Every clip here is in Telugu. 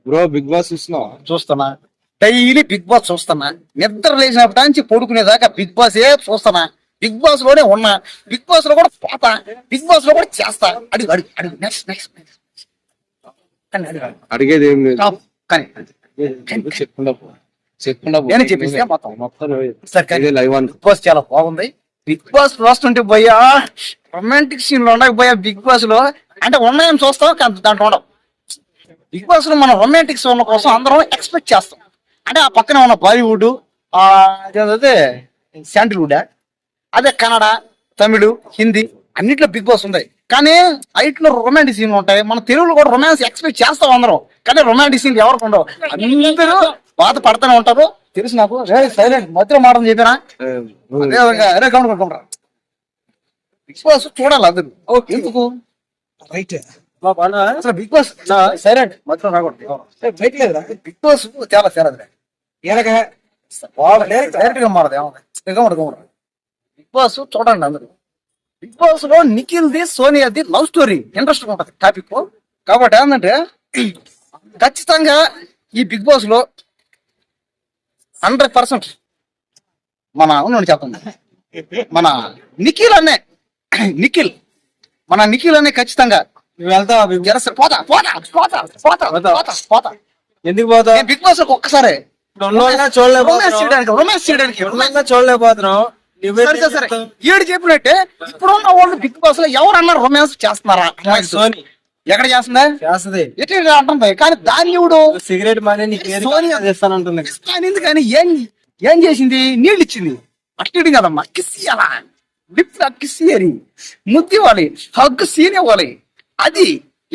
బ్రో బిగ్ బాస్ చూస్తున్నావా? చూస్తున్నా, డైలీ బిగ్ బాస్ చూస్తున్నా. నిద్ర లేచినప్పటి నుంచి పడుకునేదాకా బిగ్ బాస్ చూస్తున్నా. బిగ్ బాస్ లోనే ఉన్నా, బిగ్ బాస్ లో కూడా పోతా, బిగ్ బాస్ లో కూడా చేస్తా. అడుగు అడుగు అడుగు, నెక్స్ట్ నెక్స్ట్ నెక్స్ట్. కానీ అడుగు అడుగు. అడిగేది ఏం లేదు. టాప్. కానీ చెప్పుకుండా పో. చెప్పుకుండా పో. నేను చెప్పేసి మొత్తం మొత్తం సరే, కానీ ఇదే లైవ్ బిగ్ బాస్ చాలా బాగుంది. బిగ్ బాస్ చూస్తుంటే భయ్యా రొమాంటిక్ సీన్లు ఉన్నాయి భయ్యా బిగ్ బాస్ లో. అంటే ఉన్నాయని చూస్తాం కానీ దాంట్లో ఉండవు. బిగ్ బాస్ లో మనం రొమాంటిక్ సీన్ల కోసం అందరం ఎక్స్పెక్ట్ చేస్తాం. అంటే ఆ పక్కన ఉన్న బాలీవుడ్, అదే శాంటిల్వుడ్, అదే కన్నడ, తమిళ, హిందీ అన్నిట్లో బిగ్ బాస్ ఉంది. కానీ ఐట్లో రొమాంటిక్ సీన్లు ఉంటాయి. మన తెలుగులో కూడా రొమాన్స్ ఎక్స్పెక్ట్ చేస్తాం అందరం. కానీ రొమాంటిక్ సీన్లు ఎవరికి ఉండవు. అందరూ బాధ పడుతూనే ఉంటారు. తెలుసు నాకు. సైలెంట్ మధ్యలో మాట చెప్పినా అరే కౌంటర్ బిగ్ బాస్ చూడాలి అందరు. ఎందుకు రైట్ అసలు బిగ్ బాస్ సైలెంట్ మధ్యలో రాకూడదు. బిగ్ బాస్ చాలా సేరదు. డైరెక్ట్ గా మారదు. ఏమవుతుంది బిగ్ బాస్ చూడండి అందరు. బిగ్ బాస్ లో నిఖిల్ది, సోనియాది లవ్ స్టోరీ ఇంట్రెస్టింగ్ ఉంటది టాపిక్. కాబట్టి ఏంటంటే ఖచ్చితంగా ఈ బిగ్ బాస్ లో 100% మన అవును చెప్పండి మన నిఖిల్ అనే ఖచ్చితంగా నువ్వు వెళ్తావా? పోతా పోతా పోతా పోతా పోతా పోతా. ఎందుకు పోతావు? బిగ్ బాస్ ఒక్కసారి చూడలేకపోతున్నావు. సరే ఏడు చెప్పినట్టే ఇప్పుడున్న వాళ్ళు బిగ్ బాస్ లో ఎవరన్నా రొమాన్స్ చేస్తున్నారా? సోని ఎక్కడ చేస్తుందా? చేస్తుంది. ఎట్లా అంటుంది. కానీ దాన్ని ఇప్పుడు సిగరెట్ మానే చేస్తానంటుంది. కానీ ఏం చేసింది? నీళ్ళు ఇచ్చింది. అట్టి కదమ్మా, కిస్ ఇవ్వాలా, లిప్ కిస్ ఇయ్యాలి, ముద్దు ఇవ్వాలి, హగ్ సీన్ ఇవ్వాలి. అది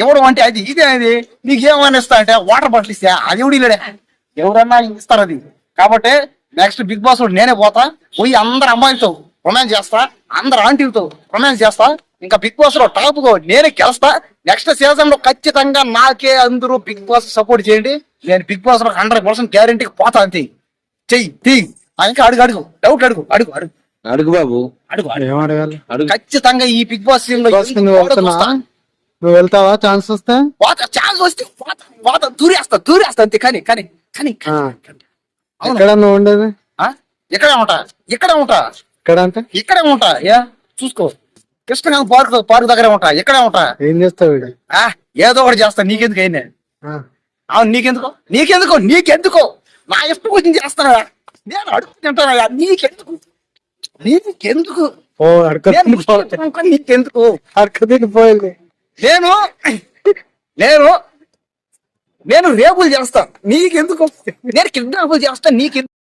ఇవ్వడం అంటే అది ఇదే. అది నీకు ఏమైనా ఇస్తా అంటే వాటర్ బాటిల్ ఇస్తా, అది ఎవడు ఇల్లడే, ఎవరన్నా ఇస్తారు అది. కాబట్టి నెక్స్ట్ బిగ్ బాస్ నేనే పోతా, పోయి అందరు అమ్మాయిలతో రొమాన్స్ చేస్తా, అందరు ఆంటీలతో రొమాన్స్ చేస్తా. ఇంకా బిగ్ బాస్ లో టాప్ నేనే గెలుస్తా. నెక్స్ట్ సీజన్ లో ఖచ్చితంగా నాకే అందరూ బిగ్ బాస్ సపోర్ట్ చేయండి. నేను బిగ్ బాస్ లో 100% గ్యారెంటీకి పోతా. అంతే. చెయ్యి ఇంకా అడుగు అడుగు డౌట్ అడుగు అడుగు అడుగు అడుగు బాబు. అడుగు ఏం అడగాలి? ఖచ్చితంగా ఈ బిగ్ బాస్ సీన్ లో నువ్వు వెళ్తావా? ఛాన్స్ వస్తే ఛాన్స్ వస్తే దూరేస్తా అంతే. కానీ కానీ కానీ ఎక్కడ నువ్వు ఉండేది? ఇక్కడే ఉంటా. ఇక్కడ అంటే ఇక్కడే ఉంటా. చూసుకో, కృష్ణకాంత్ పార్క్ దగ్గరే ఉంటా. ఇక్కడే ఉంటా. ఏం చేస్తావు? ఏదో ఒకటి చేస్తా. నీకెందుకు అయినా? అవును, నీకెందుకో నా ఇష్టం వచ్చింది చేస్తానా? నేను అడుగుతుంటానా? నీకెందుకు నీకెందుకు పోయింది. నేను రేపులు చేస్తా. నీకెందుకు? నేను కిడ్నాపులు చేస్తా. నీకెందుకు?